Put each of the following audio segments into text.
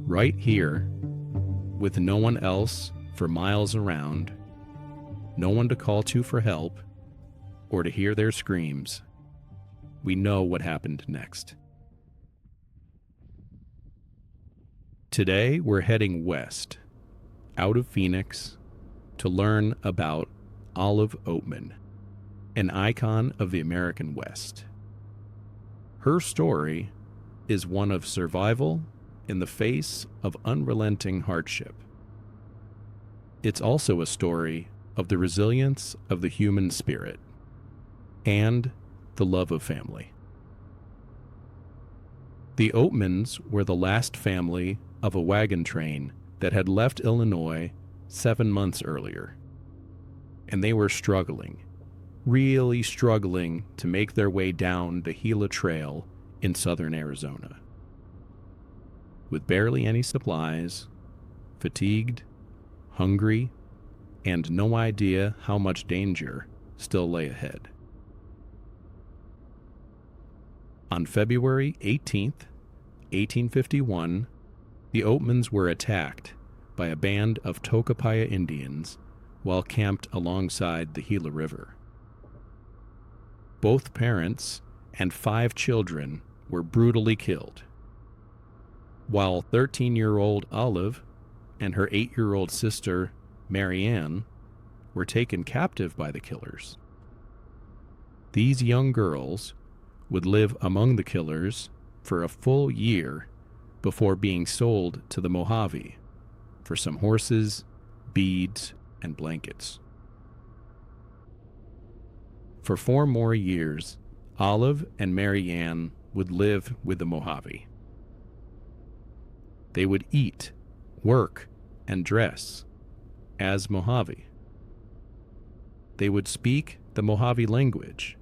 Right here, with no one else for miles around, no one to call to for help or to hear their screams, we know what happened next. Today, we're heading west, out of Phoenix, to learn about Olive-Oatman, an icon of the American West. Her story is one of survival in the face of unrelenting hardship. It's also a story of the resilience of the human spirit and the love of family. The Oatmans were the last family of a wagon train that had left Illinois 7 months earlier, and they were struggling, really struggling to make their way down the Gila Trail in southern Arizona. With barely any supplies, fatigued, hungry, and no idea how much danger still lay ahead. On February 18th, 1851, the Oatmans were attacked by a band of Tocopaya Indians while camped alongside the Gila River. Both parents and 5 children were brutally killed, while 13-year-old Olive and her 8-year-old sister, Marianne, were taken captive by the killers. These young girls would live among the killers for a full year before being sold to the Mojave for some horses, beads, and blankets. For 4 more years, Olive and Marianne would live with the Mojave. They would eat, work, and dress as Mojave. They would speak the Mojave language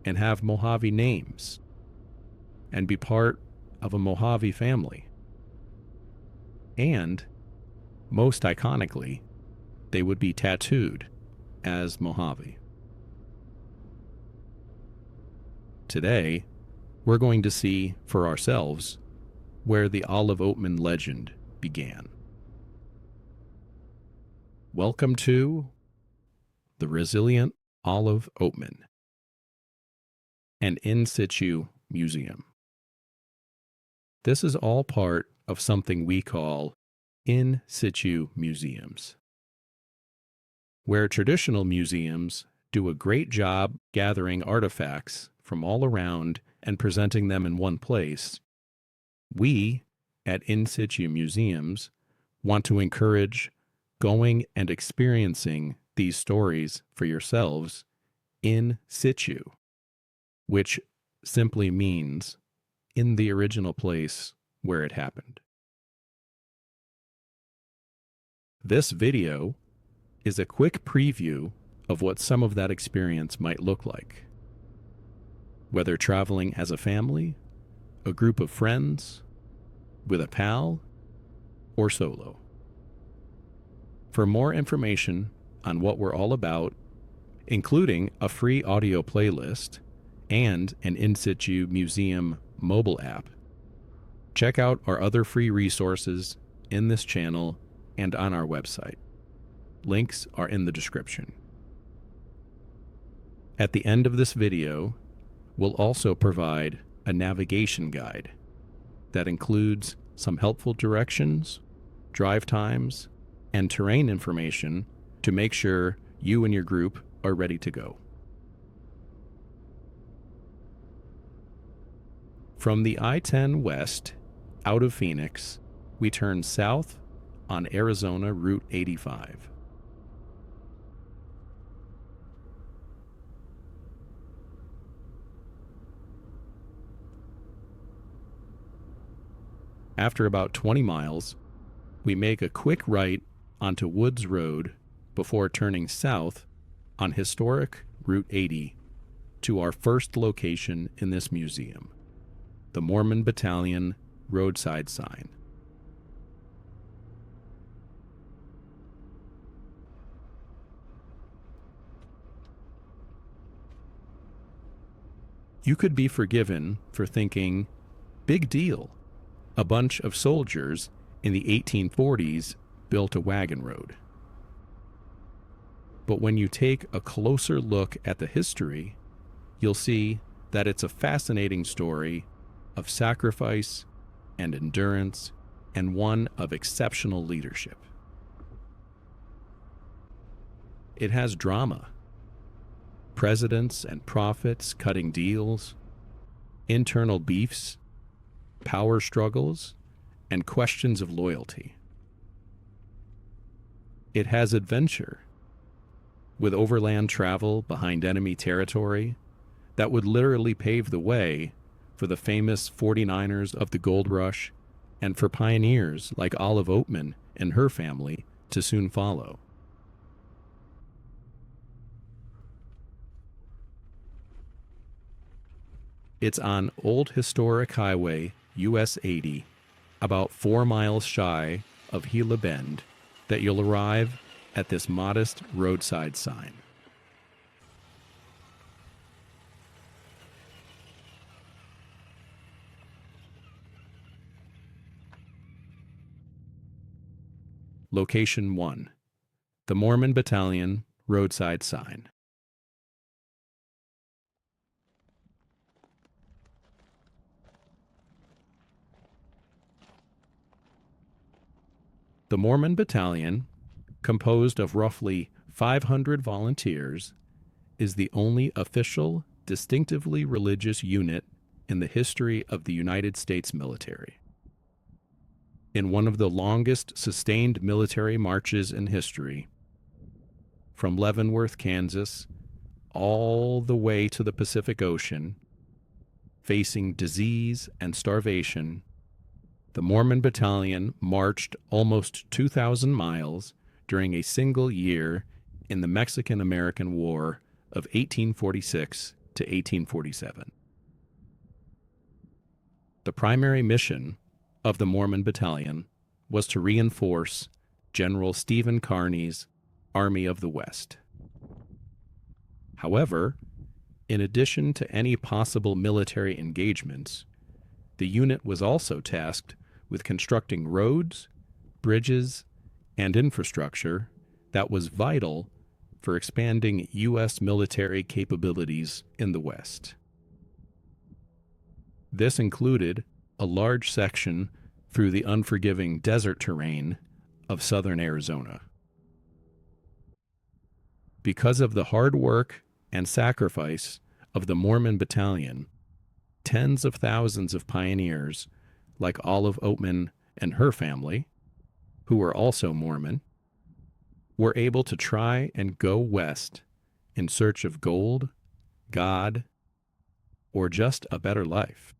and have Mojave names and be part of a Mojave family. And, most iconically, they would be tattooed as Mojave. Today, we're going to see for ourselves where the Olive-Oatman legend began. Welcome to the Resilient Olive-Oatman, an in situ museum. This is all part of something we call in situ museums, where traditional museums do a great job gathering artifacts from all around and presenting them in one place. We, at in situ museums, want to encourage going and experiencing these stories for yourselves in situ, which simply means in the original place where it happened. This video is a quick preview of what some of that experience might look like, whether traveling as a family, a group of friends, with a pal, or solo. For more information on what we're all about, including a free audio playlist and an in situ museum mobile app, check out our other free resources in this channel and on our website. Links are in the description. At the end of this video, we'll also provide a navigation guide that includes some helpful directions, drive times, and terrain information to make sure you and your group are ready to go. From the I-10 west, out of Phoenix, we turn south on Arizona Route 85. After about 20 miles, we make a quick right onto Woods Road before turning south on historic Route 80 to our first location in this museum, the Mormon Battalion roadside sign. You could be forgiven for thinking, big deal, a bunch of soldiers in the 1840s built a wagon road. But when you take a closer look at the history, you'll see that it's a fascinating story of sacrifice and endurance, and one of exceptional leadership. It has drama, presidents and prophets cutting deals, internal beefs, power struggles, and questions of loyalty. It has adventure, with overland travel behind enemy territory that would literally pave the way for the famous 49ers of the Gold Rush and for pioneers like Olive-Oatman and her family to soon follow. It's on Old Historic Highway US 80, about 4 miles shy of Gila Bend, that you'll arrive at this modest roadside sign. Location 1. The Mormon Battalion roadside sign. The Mormon Battalion, composed of roughly 500 volunteers, is the only official, distinctively religious unit in the history of the United States military. In one of the longest sustained military marches in history, from Leavenworth, Kansas, all the way to the Pacific Ocean, facing disease and starvation, the Mormon Battalion marched almost 2,000 miles during a single year in the Mexican-American War of 1846 to 1847. The primary mission of the Mormon Battalion was to reinforce General Stephen Kearny's Army of the West. However, in addition to any possible military engagements, the unit was also tasked with constructing roads, bridges, and infrastructure that was vital for expanding U.S. military capabilities in the West. This included a large section through the unforgiving desert terrain of southern Arizona. Because of the hard work and sacrifice of the Mormon Battalion, tens of thousands of pioneers like Olive-Oatman and her family, who were also Mormon, were able to try and go west in search of gold, God, or just a better life.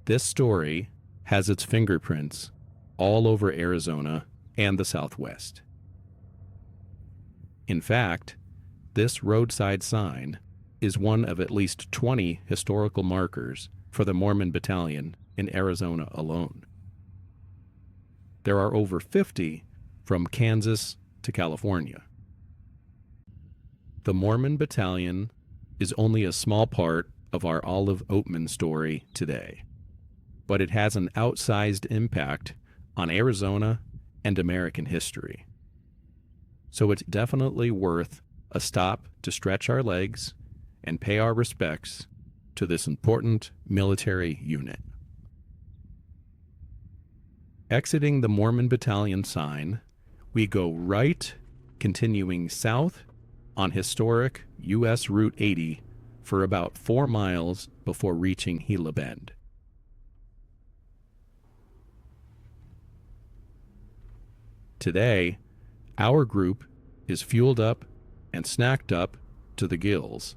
This story has its fingerprints all over Arizona and the Southwest. In fact, this roadside sign is one of at least 20 historical markers for the Mormon Battalion in Arizona alone. There are over 50 from Kansas to California. The Mormon Battalion is only a small part of our Olive-Oatman story today, but it has an outsized impact on Arizona and American history. So it's definitely worth a stop to stretch our legs and pay our respects to this important military unit. Exiting the Mormon Battalion sign, we go right, continuing south on historic U.S. Route 80 for about 4 miles before reaching Gila Bend. Today, our group is fueled up and snacked up to the gills,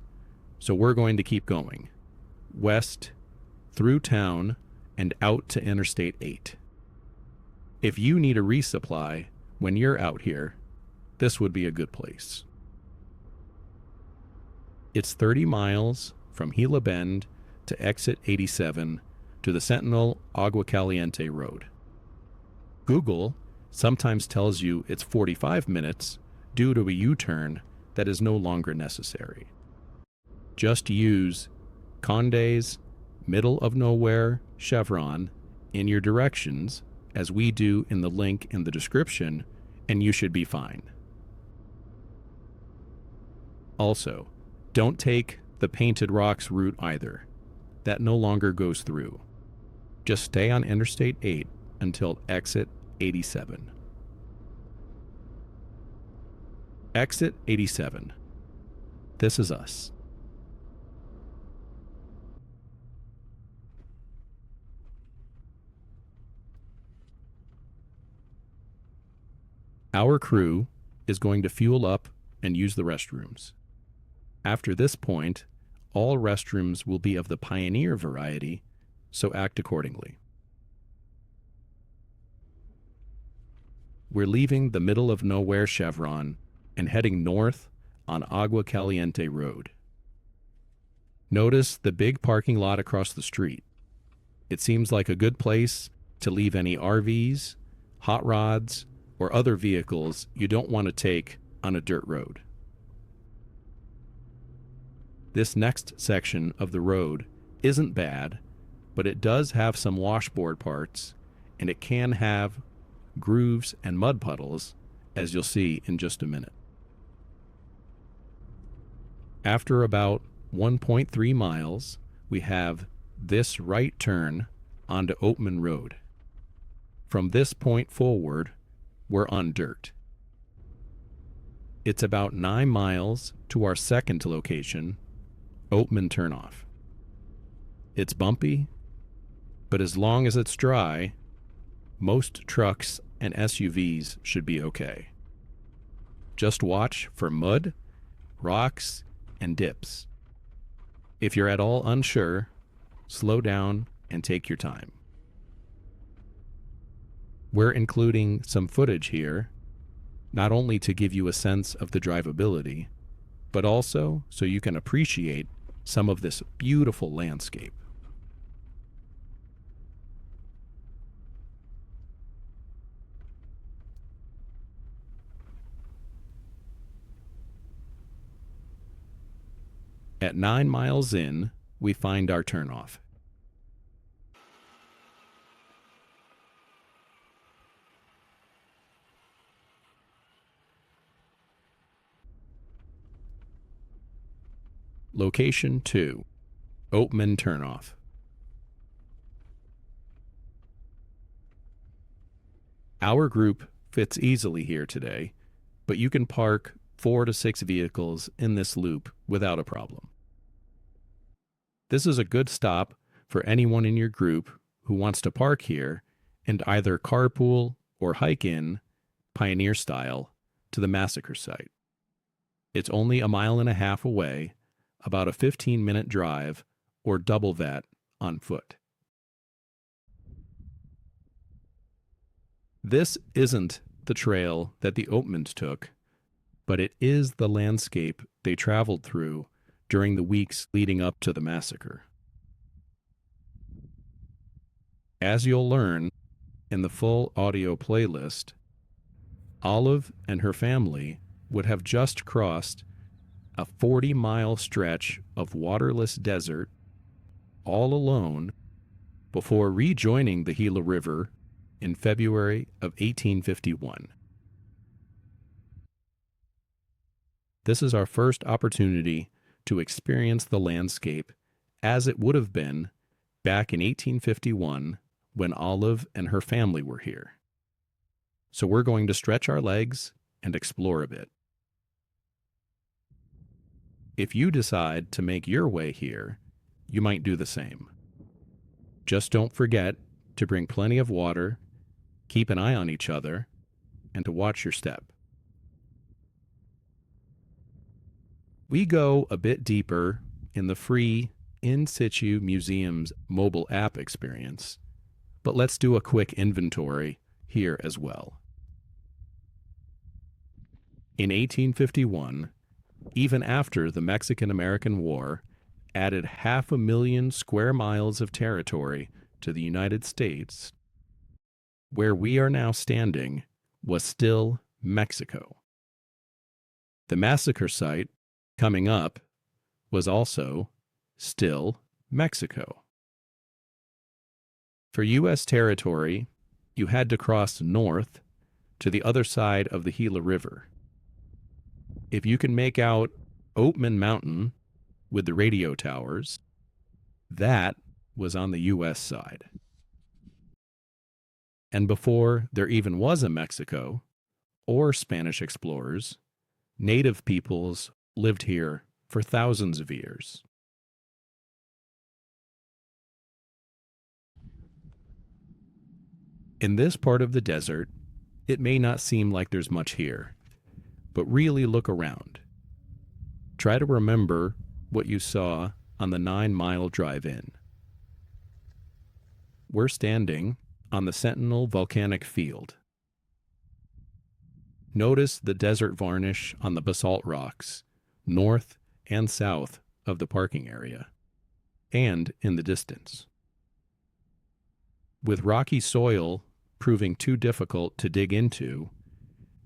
so we're going to keep going, west, through town, and out to Interstate 8. If you need a resupply when you're out here, this would be a good place. It's 30 miles from Gila Bend to exit 87 to the Sentinel Agua Caliente Road. Google sometimes tells you it's 45 minutes due to a U-turn that is no longer necessary. Just use Conde's middle of nowhere chevron in your directions, as we do in the link in the description, and you should be fine. Also, don't take the Painted Rocks route either. That no longer goes through. Just stay on Interstate 8 until exit 87. Exit 87. This is us. Our crew is going to fuel up and use the restrooms. After this point, all restrooms will be of the Pioneer variety, so act accordingly. We're leaving the middle of nowhere chevron and heading north on Agua Caliente Road. Notice the big parking lot across the street. It seems like a good place to leave any RVs, hot rods, or other vehicles you don't want to take on a dirt road. This next section of the road isn't bad, but it does have some washboard parts, and it can have grooves and mud puddles, as you'll see in just a minute. After about 1.3 miles, we have this right turn onto Oatman Road. From this point forward, we're on dirt. It's about 9 miles to our second location, Oatman Turnoff. It's bumpy, but as long as it's dry, most trucks and SUVs should be okay. Just watch for mud, rocks, and dips. If you're at all unsure, slow down and take your time. We're including some footage here, not only to give you a sense of the drivability, but also so you can appreciate some of this beautiful landscape. At 9 miles in, we find our turnoff. Location 2, Oatman Turnoff. Our group fits easily here today, but you can park 4 to 6 vehicles in this loop without a problem. This is a good stop for anyone in your group who wants to park here and either carpool or hike in, Pioneer style, to the Massacre site. It's only 1.5 miles away, about a 15-minute drive, or double that on foot. This isn't the trail that the Oatmans took, but it is the landscape they traveled through during the weeks leading up to the massacre. As you'll learn in the full audio playlist, Olive and her family would have just crossed a 40-mile stretch of waterless desert all alone before rejoining the Gila River in February of 1851. This is our first opportunity to experience the landscape as it would have been back in 1851 when Olive and her family were here. So we're going to stretch our legs and explore a bit. If you decide to make your way here, you might do the same. Just don't forget to bring plenty of water, keep an eye on each other, and to watch your step. We go a bit deeper in the free Situ Museums mobile app experience, but let's do a quick inventory here as well. In 1851, even after the Mexican-American War added 500,000 square miles of territory to the United States, where we are now standing was still Mexico. The Massacre site coming up was also still Mexico. For U.S. territory, you had to cross north to the other side of the Gila River. If you can make out Oatman Mountain with the radio towers, that was on the U.S. side. And before there even was a Mexico or Spanish explorers, native peoples lived here for thousands of years. In this part of the desert, it may not seem like there's much here, but really look around. Try to remember what you saw on the 9-mile drive in. We're standing on the Sentinel volcanic field. Notice the desert varnish on the basalt rocks, north and south of the parking area, and in the distance. With rocky soil proving too difficult to dig into,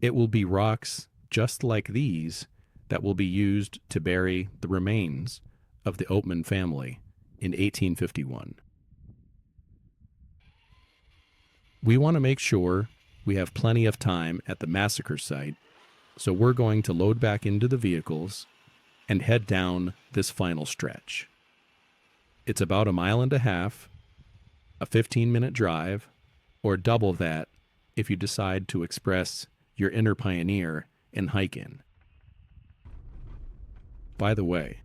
it will be rocks just like these that will be used to bury the remains of the Oatman family in 1851. We want to make sure we have plenty of time at the massacre site, so we're going to load back into the vehicles and head down this final stretch. It's about 1.5 miles, a 15-minute drive, or double that if you decide to express your inner pioneer and hike in. By the way,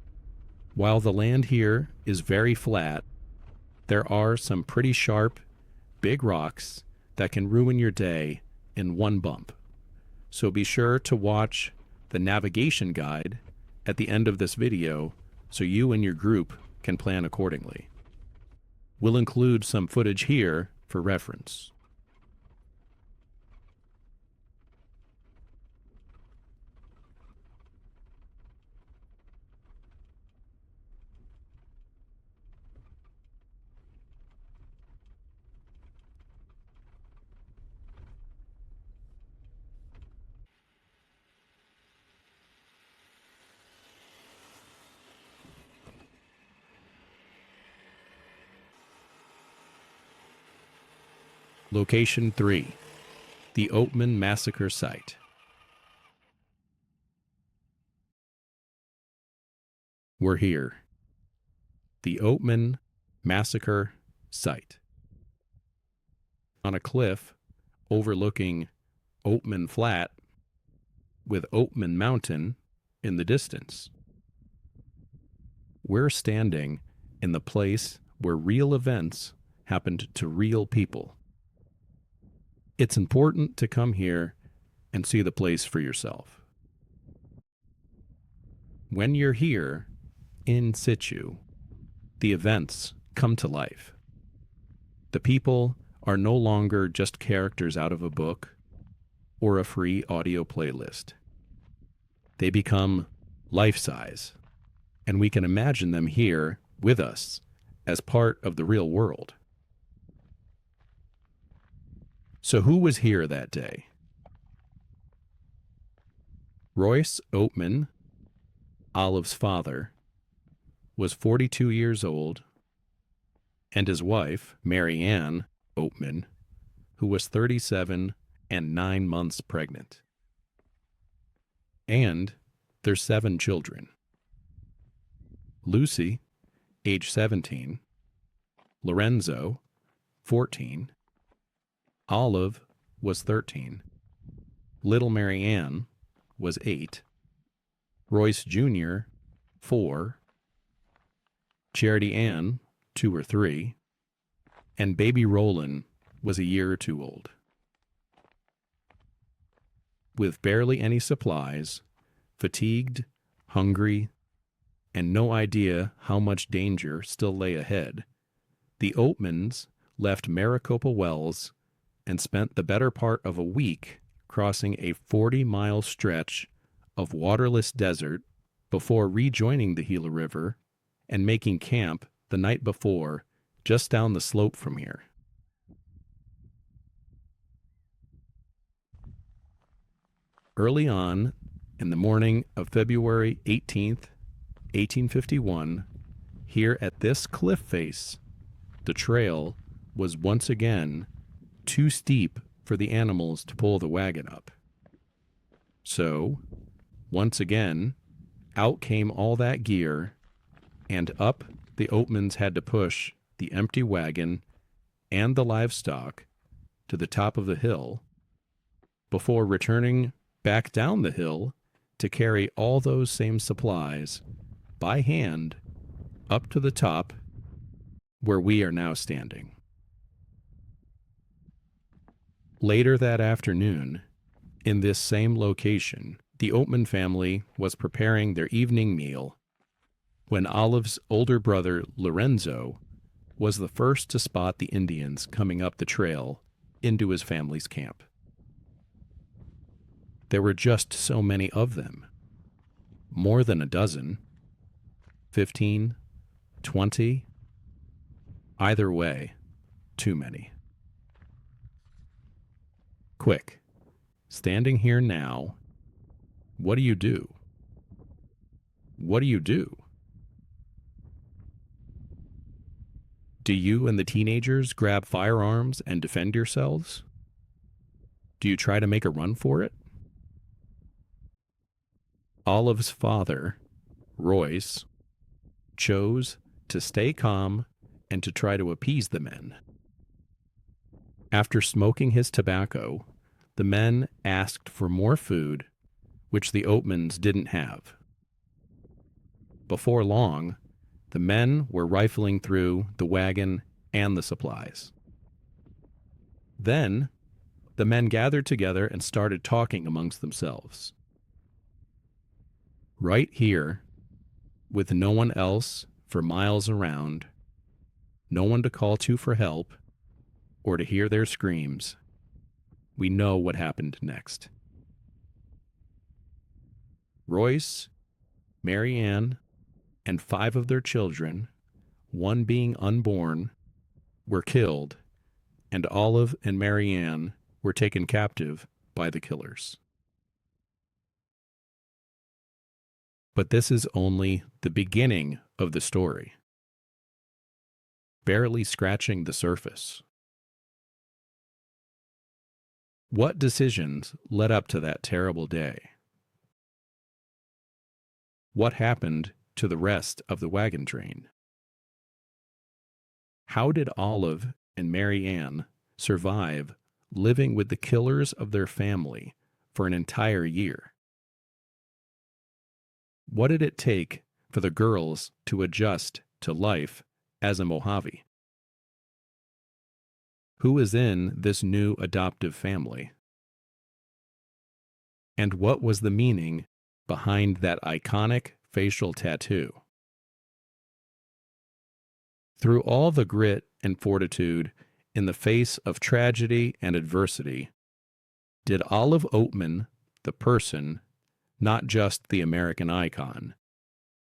while the land here is very flat, there are some pretty sharp, big rocks that can ruin your day in one bump. So be sure to watch the navigation guide at the end of this video so you and your group can plan accordingly. We'll include some footage here for reference. Location 3, the Oatman Massacre Site. We're here. The Oatman Massacre Site. On a cliff overlooking Oatman Flat with Oatman Mountain in the distance. We're standing in the place where real events happened to real people. It's important to come here and see the place for yourself. When you're here, in situ, the events come to life. The people are no longer just characters out of a book or a free audio playlist. They become life-size, and we can imagine them here with us as part of the real world. So who was here that day? Royce Oatman, Olive's father, was 42 years old, and his wife, Mary Ann Oatman, who was 37 and 9 months pregnant. And their 7 children. Lucy, age 17, Lorenzo, 14, Olive was 13, little Mary Ann was 8, Royce Jr., 4, Charity Ann, 2 or 3, and baby Roland was a year or 2 old. With barely any supplies, fatigued, hungry, and no idea how much danger still lay ahead, the Oatmans left Maricopa Wells and spent the better part of a week crossing a 40-mile stretch of waterless desert before rejoining the Gila River and making camp the night before just down the slope from here. Early on, in the morning of February 18th, 1851, here at this cliff face, the trail was once again too steep for the animals to pull the wagon up. So, once again, out came all that gear, and up the Oatmans had to push the empty wagon and the livestock to the top of the hill before returning back down the hill to carry all those same supplies by hand up to the top where we are now standing. Later that afternoon, in this same location, the Oatman family was preparing their evening meal when Olive's older brother, Lorenzo, was the first to spot the Indians coming up the trail into his family's camp. There were just so many of them. More than a dozen. 15, 20. Either way, too many. Quick, standing here now, what do you do? What do you do? Do you and the teenagers grab firearms and defend yourselves? Do you try to make a run for it? Olive's father, Royce, chose to stay calm and to try to appease the men. After smoking his tobacco, the men asked for more food, which the Oatmans didn't have. Before long, the men were rifling through the wagon and the supplies. Then, the men gathered together and started talking amongst themselves. Right here, with no one else for miles around, no one to call to for help or to hear their screams, we know what happened next. Royce, Marianne, and 5 of their children, one being unborn, were killed, and Olive and Marianne were taken captive by the killers. But this is only the beginning of the story, barely scratching the surface. What decisions led up to that terrible day? What happened to the rest of the wagon train? How did Olive and Marianne survive living with the killers of their family for an entire year? What did it take for the girls to adjust to life as a Mojave? Who is in this new adoptive family? And what was the meaning behind that iconic facial tattoo? Through all the grit and fortitude in the face of tragedy and adversity, did Olive Oatman, the person, not just the American icon,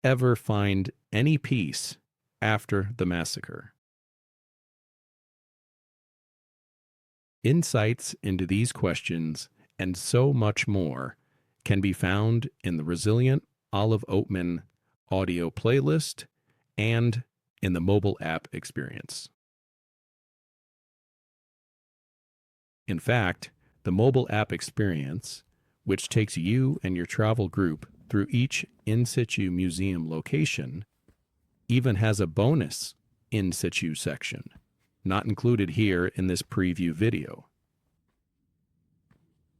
ever find any peace after the massacre? Insights into these questions and so much more can be found in the Resilient Olive Oatman audio playlist and in the mobile app experience. In fact, the mobile app experience, which takes you and your travel group through each in situ museum location, even has a bonus in situ section, not included here in this preview video.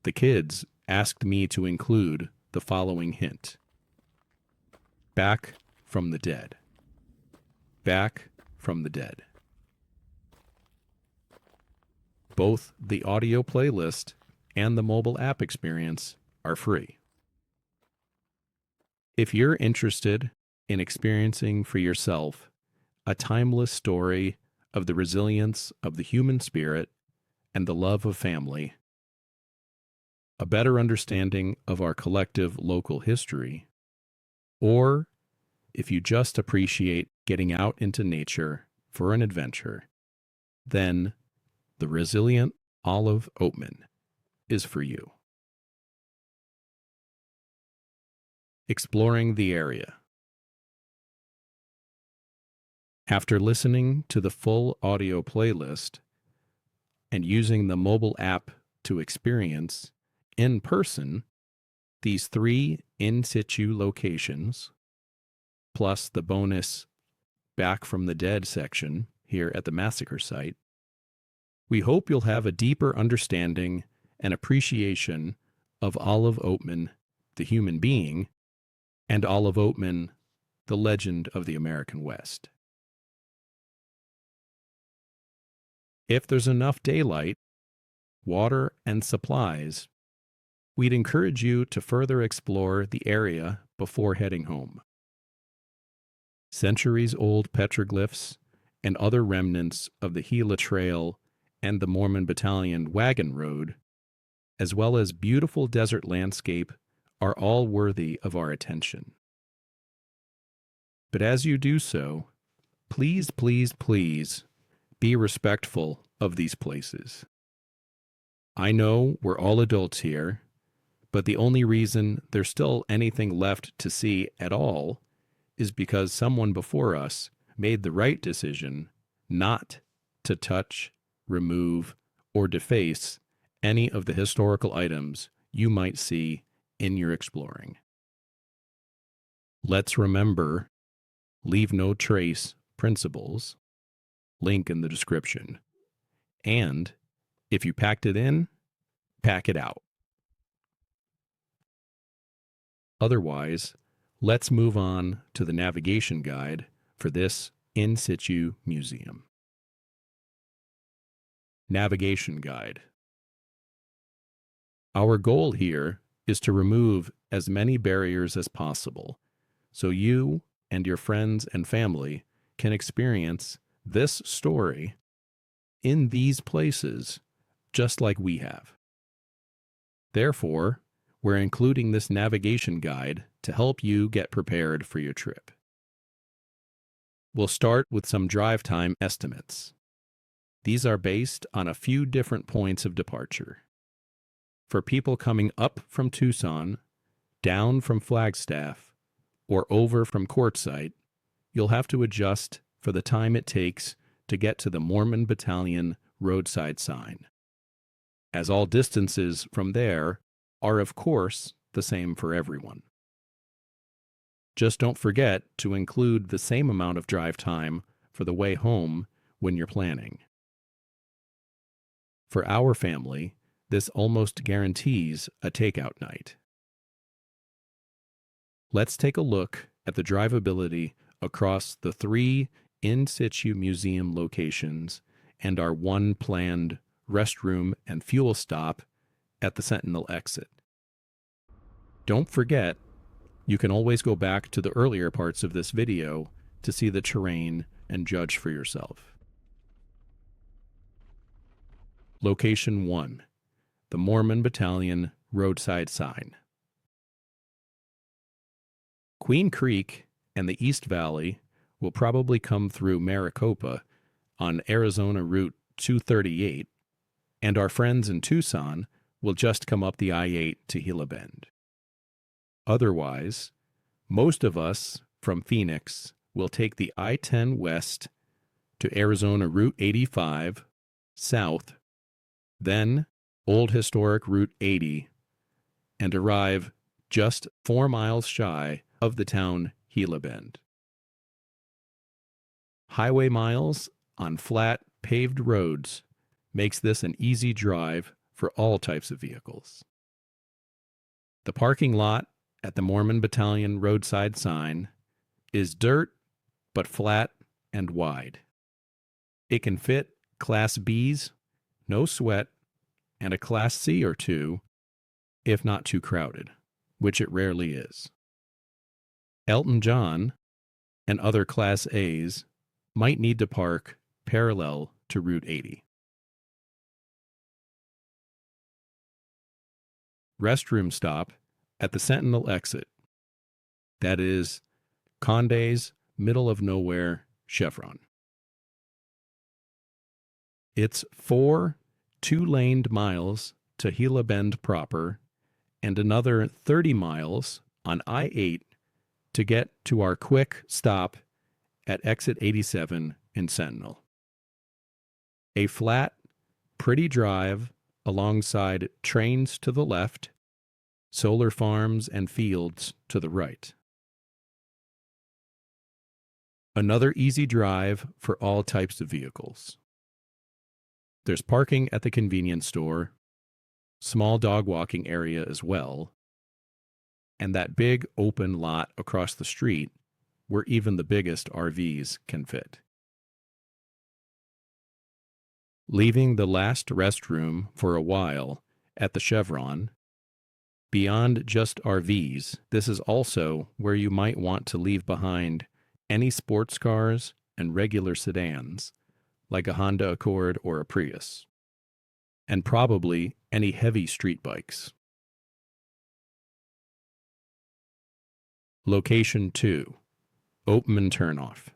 The kids asked me to include the following hint. Back from the dead. Back from the dead. Both the audio playlist and the mobile app experience are free. If you're interested in experiencing for yourself a timeless story of the resilience of the human spirit and the love of family, a better understanding of our collective local history, or if you just appreciate getting out into nature for an adventure, then the Resilient Olive Oatman is for you. Exploring the area. After listening to the full audio playlist and using the mobile app to experience, in person, these 3 in situ locations, plus the bonus Back from the Dead section here at the Massacre site, we hope you'll have a deeper understanding and appreciation of Olive-Oatman, the human being, and Olive-Oatman, the legend of the American West. If there's enough daylight, water, and supplies, we'd encourage you to further explore the area before heading home. Centuries-old petroglyphs and other remnants of the Gila Trail and the Mormon Battalion wagon road, as well as beautiful desert landscape, are all worthy of our attention. But as you do so, please, please, please be respectful of these places. I know we're all adults here, but the only reason there's still anything left to see at all is because someone before us made the right decision not to touch, remove, or deface any of the historical items you might see in your exploring. Let's remember, leave no trace principles, link in the description, and if you packed it in, pack it out. Otherwise, let's move on to the navigation guide for this in situ museum. Navigation guide. Our goal here is to remove as many barriers as possible so you and your friends and family can experience this story in these places just like we have. Therefore, we're including this navigation guide to help you get prepared for your trip. We'll start with some drive time estimates. These are based on a few different points of departure. For people coming up from Tucson, down from Flagstaff, or over from Quartzsite, you'll have to adjust for the time it takes to get to the Mormon Battalion roadside sign, as all distances from there are, of course, the same for everyone. Just don't forget to include the same amount of drive time for the way home when you're planning. For our family, this almost guarantees a takeout night. Let's take a look at the drivability across the 3 in situ museum locations and our 1 planned restroom and fuel stop at the Sentinel exit. Don't forget, you can always go back to the earlier parts of this video to see the terrain and judge for yourself. Location 1, the Mormon Battalion roadside sign. Queen Creek and the East Valley will probably come through Maricopa on Arizona Route 238, and our friends in Tucson will just come up the I-8 to Gila Bend. Otherwise, most of us from Phoenix will take the I-10 west to Arizona Route 85 south, then Old Historic Route 80, and arrive just 4 miles shy of the town Gila Bend. Highway miles on flat, paved roads makes this an easy drive for all types of vehicles. The parking lot at the Mormon Battalion roadside sign is dirt, but flat and wide. It can fit Class Bs, no sweat, and a Class C or 2, if not too crowded, which it rarely is. Elton John and other Class As might need to park parallel to Route 80. Restroom stop at the Sentinel exit. That is Conde's middle of nowhere chevron. It's 4 2-laned miles to Gila Bend proper and another 30 miles on I-8 to get to our quick stop at exit 87 in Sentinel. A flat, pretty drive alongside trains to the left, solar farms and fields to the right. Another easy drive for all types of vehicles. There's parking at the convenience store, small dog walking area as well, and that big open lot across the street where even the biggest RVs can fit. Leaving the last restroom for a while at the Chevron, beyond just RVs, this is also where you might want to leave behind any sports cars and regular sedans, like a Honda Accord or a Prius, and probably any heavy street bikes. Location 2, Oatman-Turnoff.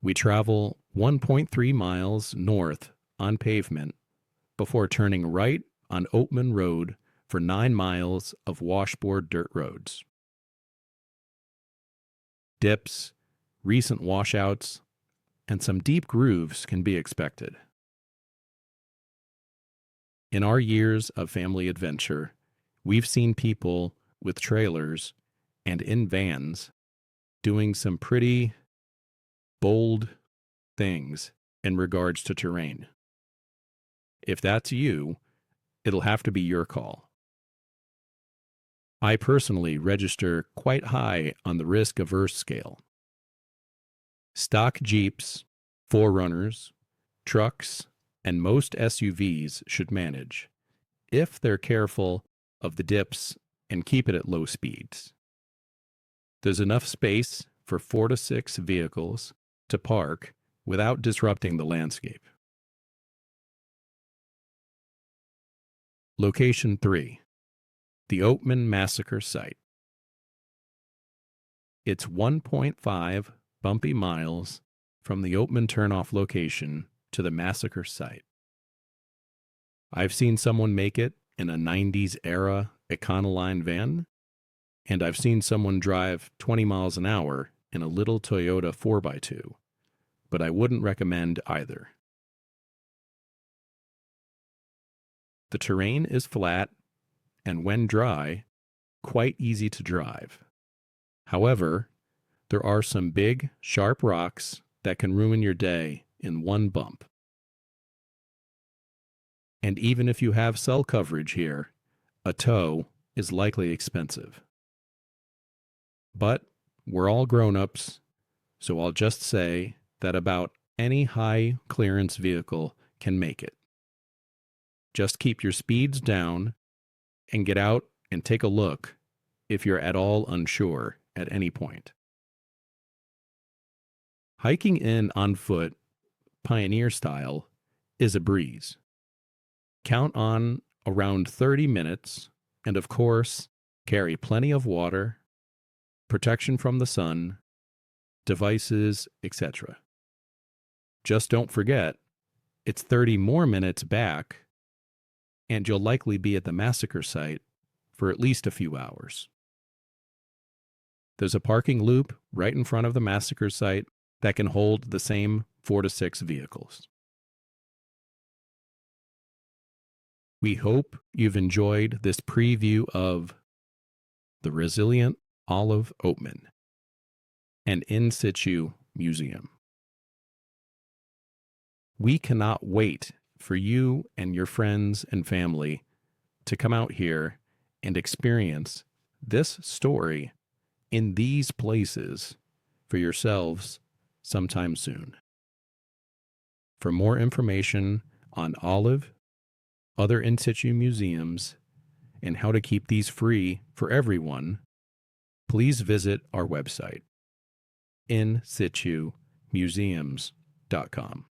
We travel 1.3 miles north on pavement before turning right on Oatman Road for 9 miles of washboard dirt roads. Dips, recent washouts, and some deep grooves can be expected. In our years of family adventure, we've seen people with trailers and in vans doing some pretty bold things in regards to terrain. If that's you, it'll have to be your call. I personally register quite high on the risk-averse scale. Stock Jeeps, 4Runners, trucks, and most SUVs should manage, if they're careful of the dips and keep it at low speeds. There's enough space for 4 to 6 vehicles to park without disrupting the landscape. Location 3, the Oatman Massacre site. It's 1.5 bumpy miles from the Oatman Turnoff location to the Massacre site. I've seen someone make it in a 90s era Econoline van, and I've seen someone drive 20 miles an hour in a little Toyota 4x2, but I wouldn't recommend either. The terrain is flat, and when dry, quite easy to drive. However, there are some big, sharp rocks that can ruin your day in one bump. And even if you have cell coverage here, a tow is likely expensive. But we're all grown-ups, so I'll just say that about any high clearance vehicle can make it. Just keep your speeds down and get out and take a look if you're at all unsure at any point. Hiking in on foot, pioneer style, is a breeze. Count on around 30 minutes, and of course, carry plenty of water, protection from the sun, devices, etc. Just don't forget, it's 30 more minutes back, and you'll likely be at the Massacre site for at least a few hours. There's a parking loop right in front of the Massacre site that can hold the same 4 to 6 vehicles. We hope you've enjoyed this preview of the resilient Olive-Oatman, an in situ museum. We cannot wait for you and your friends and family to come out here and experience this story in these places for yourselves sometime soon. For more information on Olive, other in situ museums, and how to keep these free for everyone, please visit our website, insitumuseums.com.